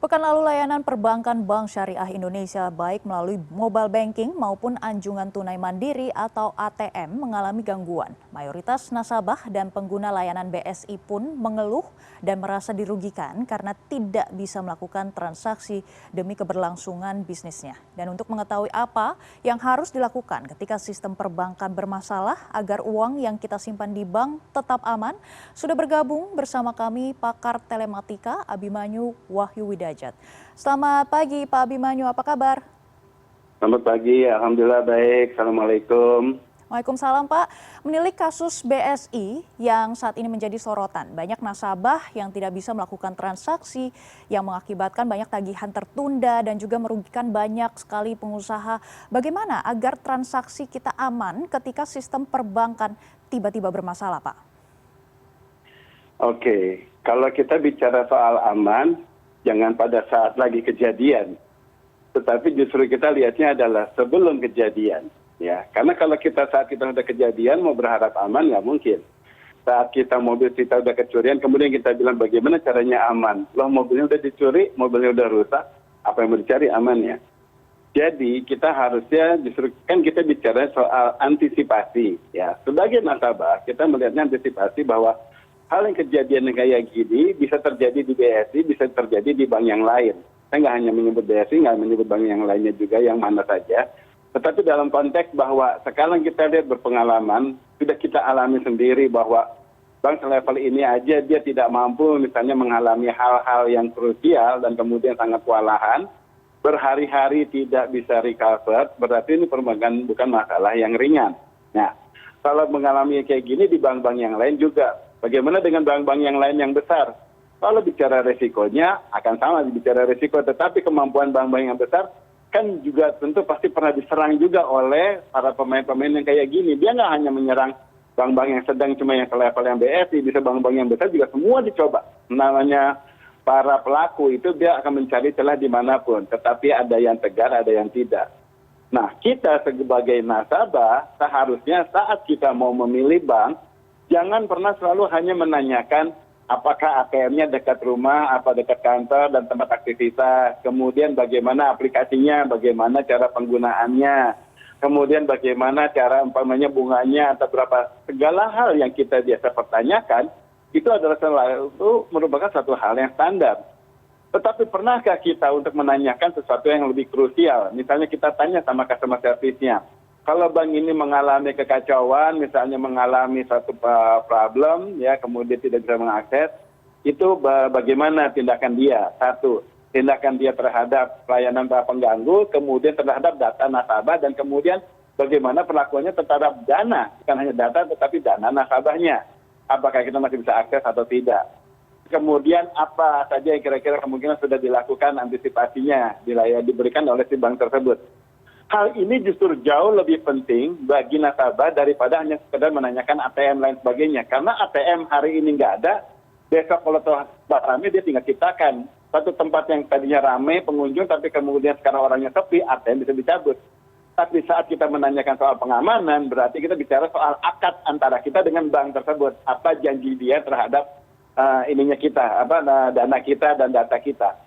Pekan lalu layanan perbankan Bank Syariah Indonesia baik melalui mobile banking maupun anjungan tunai mandiri atau ATM mengalami gangguan. Mayoritas nasabah dan pengguna layanan BSI pun mengeluh dan merasa dirugikan karena tidak bisa melakukan transaksi demi keberlangsungan bisnisnya. Dan untuk mengetahui apa yang harus dilakukan ketika sistem perbankan bermasalah agar uang yang kita simpan di bank tetap aman, sudah bergabung bersama kami pakar telematika Abimanyu Wahyu Widajat. Selamat pagi Pak Abimanyu, apa kabar? Selamat pagi, alhamdulillah baik. Assalamualaikum. Waalaikumsalam Pak. Menilik kasus BSI yang saat ini menjadi sorotan, banyak nasabah yang tidak bisa melakukan transaksi yang mengakibatkan banyak tagihan tertunda dan juga merugikan banyak sekali pengusaha. Bagaimana agar transaksi kita aman ketika sistem perbankan tiba-tiba bermasalah Pak? Oke, kalau kita bicara soal aman, jangan pada saat lagi kejadian, tetapi justru kita lihatnya adalah sebelum kejadian, ya. Karena kalau saat kita sudah kejadian mau berharap aman nggak mungkin. Saat mobil kita udah kecurian, kemudian kita bilang bagaimana caranya aman. Loh, mobilnya udah dicuri, mobilnya udah rusak, apa yang mau dicari aman ya? Jadi kita harusnya justru kan kita bicara soal antisipasi, ya. Sebagai nasabah kita melihatnya antisipasi bahwa hal yang kejadian kayak gini bisa terjadi di BSI, bisa terjadi di bank yang lain. Saya nggak hanya menyebut BSI, nggak menyebut bank yang lainnya juga, yang mana saja. Tetapi dalam konteks bahwa sekarang kita lihat berpengalaman, sudah kita alami sendiri bahwa bank selevel ini aja dia tidak mampu misalnya mengalami hal-hal yang krusial dan kemudian sangat kewalahan, berhari-hari tidak bisa recover, berarti ini perbankan bukan masalah yang ringan. Nah, kalau mengalami kayak gini di bank-bank yang lain juga, bagaimana dengan bank-bank yang lain yang besar? Kalau bicara resikonya akan sama bicara resiko, tetapi kemampuan bank-bank yang besar kan juga tentu pasti pernah diserang juga oleh para pemain-pemain yang kayak gini. Dia nggak hanya menyerang bank-bank yang sedang cuma yang selevel yang BSI, bisa bank-bank yang besar juga semua dicoba. Namanya para pelaku itu dia akan mencari celah dimanapun, tetapi ada yang tegar, ada yang tidak. Nah, kita sebagai nasabah seharusnya saat kita mau memilih bank, jangan pernah selalu hanya menanyakan apakah ATM-nya dekat rumah, apa dekat kantor dan tempat aktivitas. Kemudian bagaimana aplikasinya, bagaimana cara penggunaannya. Kemudian bagaimana cara umpamanya bunganya atau berapa. Segala hal yang kita biasa pertanyakan, itu adalah selalu merupakan satu hal yang standar. Tetapi pernahkah kita untuk menanyakan sesuatu yang lebih krusial? Misalnya kita tanya sama customer service-nya, kalau bank ini mengalami kekacauan, misalnya mengalami satu problem, ya kemudian tidak bisa mengakses, itu bagaimana tindakan dia? Satu, tindakan dia terhadap pelayanan para pengganggu, kemudian terhadap data nasabah, dan kemudian bagaimana perlakuannya terhadap dana, bukan hanya data tetapi dana nasabahnya. Apakah kita masih bisa akses atau tidak? Kemudian apa saja yang kira-kira kemungkinan sudah dilakukan antisipasinya diberikan oleh si bank tersebut. Hal ini justru jauh lebih penting bagi nasabah daripada hanya sekedar menanyakan ATM lain sebagainya. Karena ATM hari ini nggak ada, besok kalau tempat ramai dia tinggal ciptakan. Satu tempat yang tadinya ramai pengunjung tapi kemudian sekarang orangnya sepi, ATM bisa dicabut. Tapi saat kita menanyakan soal pengamanan, berarti kita bicara soal akad antara kita dengan bank tersebut. Apa janji dia terhadap dana kita dan data kita.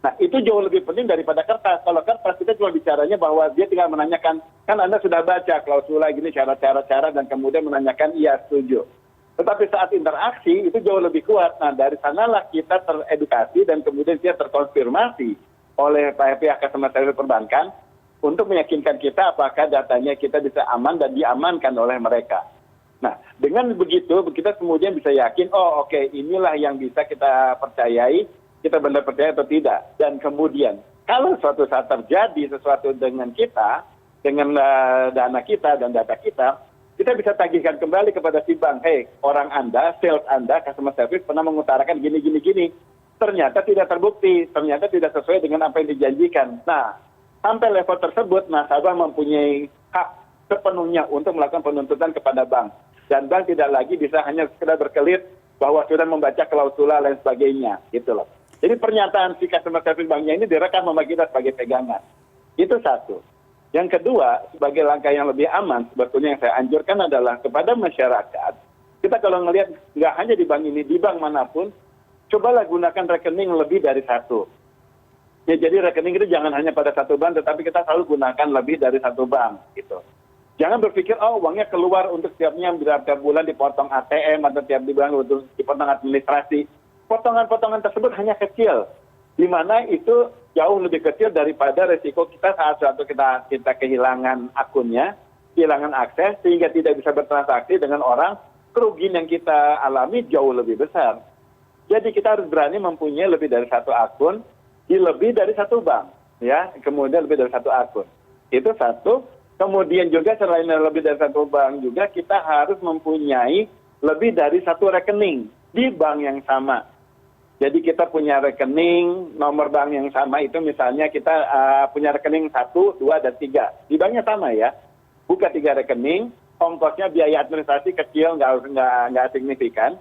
Nah, itu jauh lebih penting daripada kertas. Kalau kertas kita cuma bicaranya bahwa dia tinggal menanyakan, kan Anda sudah baca klausula gini cara-cara dan kemudian menanyakan iya setuju. Tetapi saat interaksi itu jauh lebih kuat. Nah, dari sanalah kita teredukasi dan kemudian dia terkonfirmasi oleh pihak customer service perbankan untuk meyakinkan kita apakah datanya kita bisa aman dan diamankan oleh mereka. Nah, dengan begitu kita kemudian bisa yakin, oh oke, inilah yang bisa kita percayai, kita benar percaya atau tidak. Dan kemudian kalau suatu saat terjadi sesuatu dengan kita, dengan dana kita dan data kita, kita bisa tagihkan kembali kepada si bank. Hey, orang Anda, sales Anda, customer service pernah mengutarakan gini. Ternyata tidak terbukti, ternyata tidak sesuai dengan apa yang dijanjikan. Nah, sampai level tersebut, nasabah mempunyai hak sepenuhnya untuk melakukan penuntutan kepada bank. Dan bank tidak lagi bisa hanya sekedar berkelit bahwa sudah membaca klausula lain sebagainya, gitu loh. Jadi pernyataan si customer service banknya ini direkam sama kita sebagai pegangan. Itu satu. Yang kedua, sebagai langkah yang lebih aman, sebetulnya yang saya anjurkan adalah kepada masyarakat, kita kalau melihat nggak hanya di bank ini, di bank manapun, cobalah gunakan rekening lebih dari satu. Ya, jadi rekening itu jangan hanya pada satu bank, tetapi kita selalu gunakan lebih dari satu bank gitu. Jangan berpikir, oh uangnya keluar untuk setiapnya tiap bulan dipotong ATM atau tiap bulan untuk dipotong administrasi. Potongan-potongan tersebut hanya kecil, di mana itu jauh lebih kecil daripada resiko kita saat suatu kita kehilangan akunnya, kehilangan akses sehingga tidak bisa bertransaksi dengan orang, kerugian yang kita alami jauh lebih besar. Jadi kita harus berani mempunyai lebih dari satu akun, di lebih dari satu bank, ya, kemudian lebih dari satu akun. Itu satu. Kemudian juga selain lebih dari satu bank juga kita harus mempunyai lebih dari satu rekening di bank yang sama. Jadi kita punya rekening nomor bank yang sama itu misalnya kita punya rekening 1, 2, dan 3. Di banknya sama ya. Buka 3 rekening, ongkosnya biaya administrasi kecil, nggak signifikan.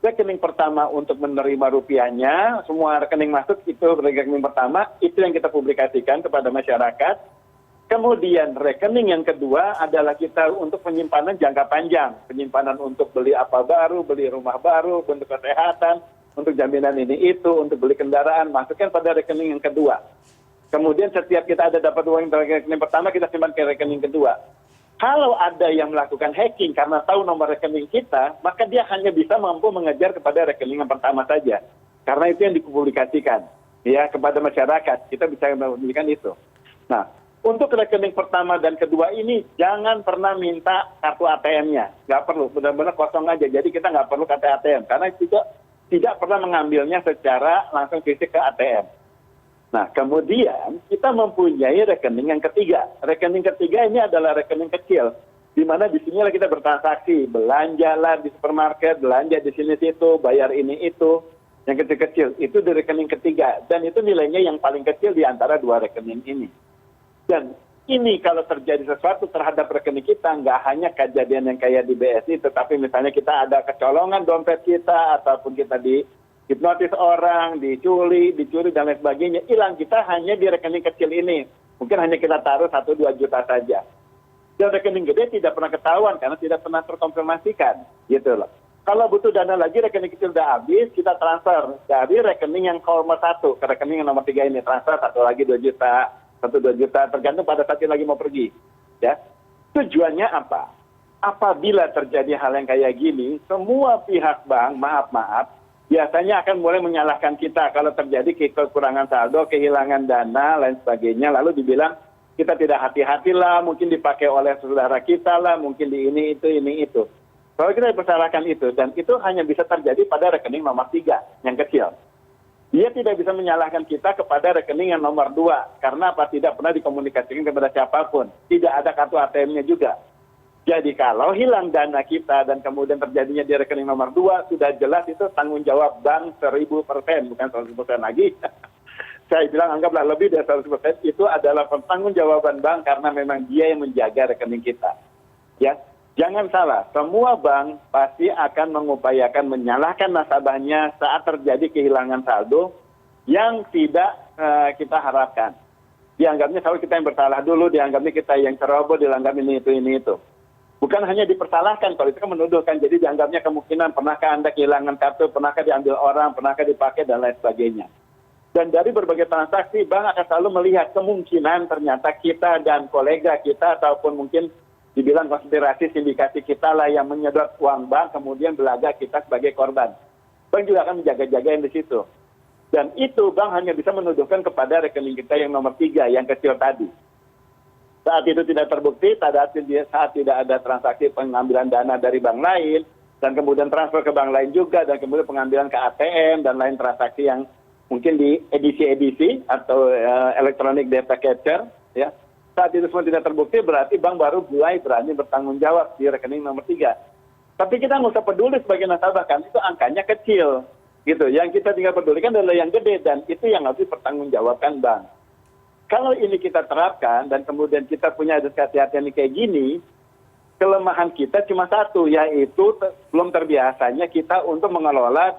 Rekening pertama untuk menerima rupiahnya, semua rekening masuk itu rekening pertama, itu yang kita publikasikan kepada masyarakat. Kemudian rekening yang kedua adalah kita untuk penyimpanan jangka panjang, penyimpanan untuk beli apa baru, beli rumah baru, untuk kesehatan, untuk jaminan ini itu, untuk beli kendaraan, masukkan pada rekening yang kedua. Kemudian setiap kita ada dapat uang dari rekening pertama, kita simpan ke rekening kedua. Kalau ada yang melakukan hacking karena tahu nomor rekening kita, maka dia hanya bisa mampu mengejar kepada rekening yang pertama saja. Karena itu yang dipublikasikan ya kepada masyarakat. Kita bisa memberikan itu. Nah, untuk rekening pertama dan kedua ini jangan pernah minta kartu ATM-nya. Nggak perlu, benar-benar kosong aja. Jadi kita nggak perlu kartu ATM. Karena juga tidak pernah mengambilnya secara langsung fisik ke ATM. Nah, kemudian kita mempunyai rekening yang ketiga. Rekening ketiga ini adalah rekening kecil, di mana di sinilah kita bertransaksi, belanja lah di supermarket, belanja di sini-situ, bayar ini itu, yang kecil-kecil. Itu di rekening ketiga, dan itu nilainya yang paling kecil di antara 2 rekening ini. Dan ini kalau terjadi sesuatu terhadap rekening kita, nggak hanya kejadian yang kayak di BSI, tetapi misalnya kita ada kecolongan dompet kita, ataupun kita hipnotis orang, dicuri, dan lain sebagainya. Hilang kita hanya di rekening kecil ini. Mungkin hanya kita taruh 1-2 juta saja. Dan rekening gede tidak pernah ketahuan karena tidak pernah terkonfirmasikan. Gitu loh. Kalau butuh dana lagi, rekening kecil udah habis, kita transfer dari rekening yang nomor 1 ke rekening yang nomor 3 ini. Transfer 1 lagi 2 juta, 1-2 juta, tergantung pada saat lagi mau pergi. Ya. Tujuannya apa? Apabila terjadi hal yang kayak gini, semua pihak bank, maaf, biasanya akan mulai menyalahkan kita kalau terjadi kekurangan saldo, kehilangan dana, lain sebagainya. Lalu dibilang kita tidak hati-hati lah, mungkin dipakai oleh saudara kita lah, mungkin di ini itu. Kalau kita dipersalahkan itu, dan itu hanya bisa terjadi pada rekening nomor 3, yang kecil. Dia tidak bisa menyalahkan kita kepada rekening yang nomor 2, karena apa? Tidak pernah dikomunikasikan kepada siapapun. Tidak ada kartu ATM-nya juga. Jadi kalau hilang dana kita dan kemudian terjadinya di rekening nomor 2, sudah jelas itu tanggung jawab bank 1000%, bukan 100% lagi. Saya bilang anggaplah lebih dari 100%, itu adalah pertanggungjawaban bank karena memang dia yang menjaga rekening kita. Ya, jangan salah, semua bank pasti akan mengupayakan menyalahkan nasabahnya saat terjadi kehilangan saldo yang tidak kita harapkan. Dianggapnya selalu kita yang bersalah dulu, dianggapnya kita yang ceroboh, dianggap ini itu. Bukan hanya dipersalahkan, kalau itu kan menuduhkan, jadi dianggapnya kemungkinan pernahkah Anda kehilangan kartu, pernahkah diambil orang, pernahkah dipakai, dan lain sebagainya. Dan dari berbagai transaksi, bank akan selalu melihat kemungkinan ternyata kita dan kolega kita, ataupun mungkin dibilang konspirasi sindikasi kita lah yang menyedot uang bank, kemudian belaga kita sebagai korban. Bank juga akan menjaga-jagain di situ. Dan itu bank hanya bisa menuduhkan kepada rekening kita yang nomor 3, yang kecil tadi. Saat itu tidak terbukti, saat tidak ada transaksi pengambilan dana dari bank lain, dan kemudian transfer ke bank lain juga, dan kemudian pengambilan ke ATM, dan lain transaksi yang mungkin di edisi-edisi atau electronic data capture. Ya. Saat itu semua tidak terbukti, berarti bank baru mulai berani bertanggung jawab di rekening nomor 3. Tapi kita nggak usah peduli sebagai nasabah, kan itu angkanya kecil. Gitu. Yang kita tinggal pedulikan adalah yang gede, dan itu yang harus dipertanggungjawabkan bank. Kalau ini kita terapkan dan kemudian kita punya kehati-hatian kayak gini, kelemahan kita cuma satu, yaitu belum terbiasanya kita untuk mengelola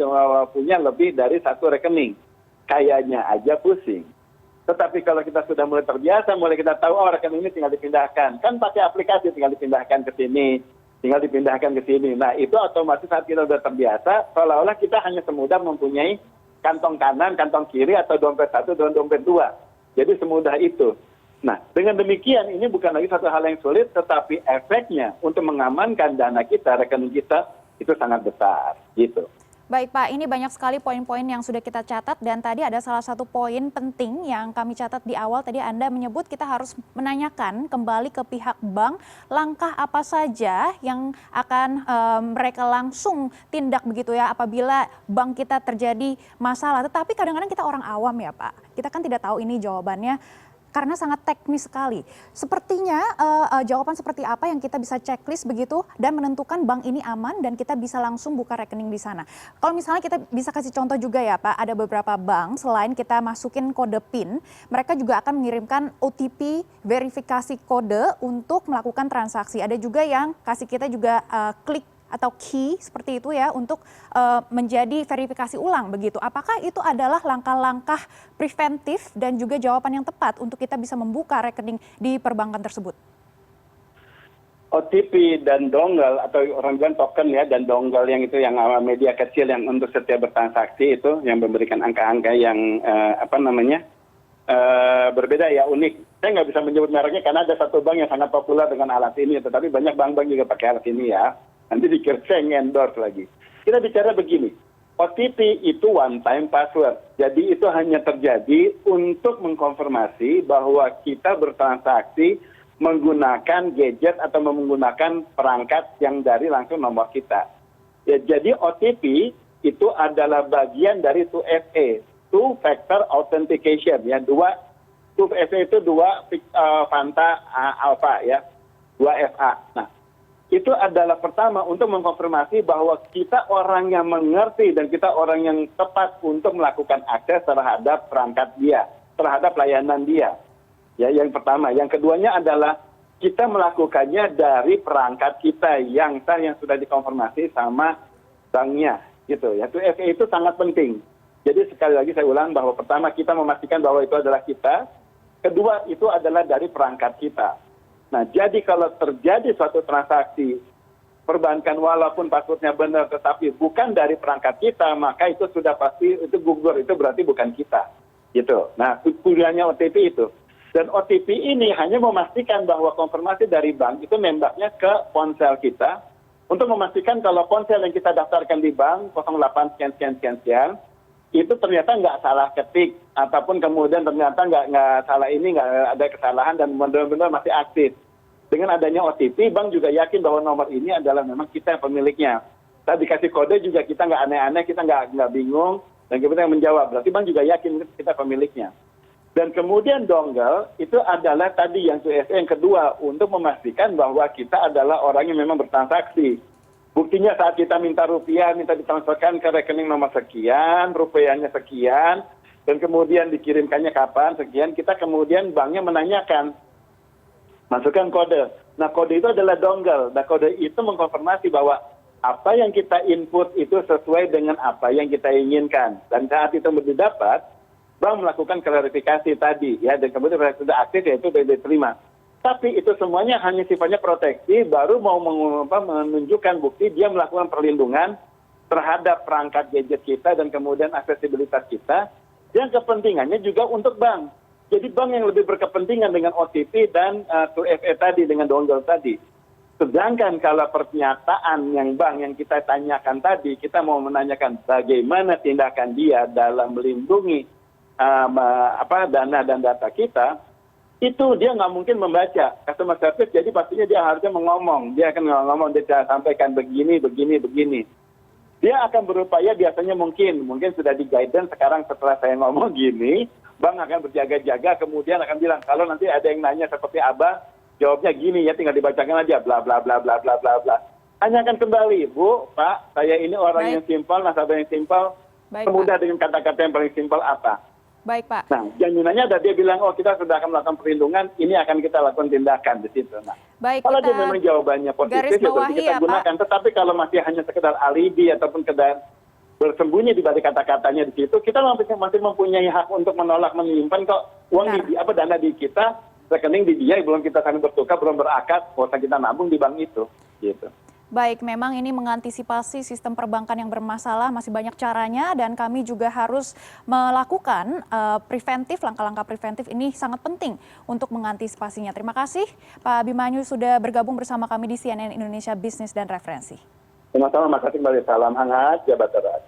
punya lebih dari 1 rekening. Kayaknya aja pusing. Tetapi kalau kita sudah mulai terbiasa, mulai kita tahu, oh rekening ini tinggal dipindahkan. Kan pakai aplikasi tinggal dipindahkan ke sini, tinggal dipindahkan ke sini. Nah itu otomatis saat kita sudah terbiasa, seolah-olah kita hanya semudah mempunyai kantong kanan, kantong kiri, atau dompet satu dan dompet dua. Jadi semudah itu. Nah, dengan demikian ini bukan lagi satu hal yang sulit, tetapi efeknya untuk mengamankan dana kita, rekening kita, itu sangat besar. Gitu. Baik Pak, ini banyak sekali poin-poin yang sudah kita catat dan tadi ada salah satu poin penting yang kami catat di awal. Tadi Anda menyebut kita harus menanyakan kembali ke pihak bank langkah apa saja yang akan mereka langsung tindak begitu ya apabila bank kita terjadi masalah. Tetapi kadang-kadang kita orang awam ya Pak, kita kan tidak tahu ini jawabannya karena sangat teknis sekali. Sepertinya jawaban seperti apa yang kita bisa checklist begitu dan menentukan bank ini aman dan kita bisa langsung buka rekening di sana. Kalau misalnya kita bisa kasih contoh juga ya Pak, ada beberapa bank selain kita masukin kode PIN, mereka juga akan mengirimkan OTP verifikasi kode untuk melakukan transaksi. Ada juga yang kasih kita juga klik atau key seperti itu ya untuk menjadi verifikasi ulang begitu. Apakah itu adalah langkah-langkah preventif dan juga jawaban yang tepat untuk kita bisa membuka rekening di perbankan tersebut? OTP dan dongle atau orang bilang token ya, dan dongle yang itu yang media kecil yang untuk setiap bertransaksi itu yang memberikan angka-angka yang berbeda ya, unik. Saya nggak bisa menyebut mereknya karena ada satu bank yang sangat populer dengan alat ini, tetapi banyak bank-bank juga pakai alat ini ya. Nanti dikira saya endorse lagi. Kita bicara begini, OTP itu one time password. Jadi itu hanya terjadi untuk mengkonfirmasi bahwa kita bertransaksi menggunakan gadget atau menggunakan perangkat yang dari langsung nomor kita. Ya, jadi OTP itu adalah bagian dari 2FA, two factor authentication ya, 2FA itu 2 Fanta Alpha ya, 2FA. Nah, itu adalah pertama untuk mengkonfirmasi bahwa kita orang yang mengerti dan kita orang yang tepat untuk melakukan akses terhadap perangkat dia, terhadap layanan dia. Ya, yang pertama. Yang keduanya adalah kita melakukannya dari perangkat kita yang sudah dikonfirmasi sama banknya, gitu ya. 2FA itu sangat penting. Jadi sekali lagi saya ulang bahwa pertama kita memastikan bahwa itu adalah kita, kedua itu adalah dari perangkat kita. Nah, jadi kalau terjadi suatu transaksi perbankan walaupun passwordnya benar tetapi bukan dari perangkat kita, maka itu sudah pasti itu gugur, itu berarti bukan kita. Gitu. Nah, tujuannya OTP itu. Dan OTP ini hanya memastikan bahwa konfirmasi dari bank itu nembaknya ke ponsel kita untuk memastikan kalau ponsel yang kita daftarkan di bank 08 sekian itu ternyata nggak salah ketik ataupun kemudian ternyata nggak salah ini, nggak ada kesalahan dan benar-benar masih aktif. Dengan adanya OTP, bank juga yakin bahwa nomor ini adalah memang kita yang pemiliknya. Saat dikasih kode juga kita nggak aneh-aneh, kita nggak bingung, dan kita yang menjawab. Berarti bank juga yakin kita pemiliknya. Dan kemudian dongle itu adalah tadi yang 2FA yang kedua untuk memastikan bahwa kita adalah orang yang memang bertransaksi. Buktinya saat kita minta rupiah, minta ditransferkan ke rekening nomor sekian, rupiahnya sekian, dan kemudian dikirimkannya kapan, sekian, kita kemudian banknya menanyakan, masukkan kode. Nah, kode itu adalah dongle. Nah, kode itu mengkonfirmasi bahwa apa yang kita input itu sesuai dengan apa yang kita inginkan. Dan saat itu didapat, bank melakukan klarifikasi tadi, ya, dan kemudian sudah aktif, yaitu diterima. Tapi itu semuanya hanya sifatnya proteksi, baru mau menunjukkan bukti dia melakukan perlindungan terhadap perangkat gadget kita dan kemudian aksesibilitas kita, yang kepentingannya juga untuk bank. Jadi bank yang lebih berkepentingan dengan OTP dan 2FA tadi, dengan dongle tadi. Sedangkan kalau pernyataan yang bank yang kita tanyakan tadi, kita mau menanyakan bagaimana tindakan dia dalam melindungi dana dan data kita, itu dia nggak mungkin membaca customer service, jadi pastinya dia harusnya mengomong. Dia akan ngomong, dia sampaikan begini. Dia akan berupaya biasanya mungkin sudah di guidance sekarang setelah saya ngomong gini, bank akan berjaga-jaga, kemudian akan bilang, kalau nanti ada yang nanya seperti Abah, jawabnya gini ya, tinggal dibacakan aja, bla bla bla bla bla bla bla. Tanyakan kembali, Bu, Pak, saya ini orang yang simpel, nasabah yang simpel, semudah dengan kata-kata yang paling simpel apa? Baik, Pak. Nah, jaminannya ada dia bilang, oh kita sudah akan melakukan perlindungan, ini akan kita lakukan tindakan di situ. Nah, baik, kalau dia memang jawabannya positif, ya berarti kita gunakan. Tetapi kalau masih hanya sekedar alibi ataupun sekedar bersembunyi di balik kata-katanya di situ, kita masih mempunyai hak untuk menolak menyimpan kok uang dana di kita, rekening di dia, belum kita saling bertukar, belum berakad, kalau kita nabung di bank itu. Gitu. Baik, memang ini mengantisipasi sistem perbankan yang bermasalah masih banyak caranya dan kami juga harus melakukan preventif, langkah-langkah preventif ini sangat penting untuk mengantisipasinya. Terima kasih Pak Abimanyu sudah bergabung bersama kami di CNN Indonesia Bisnis dan Referensi. Sama-sama, makasih kembali. Salam hangat, jabat erat.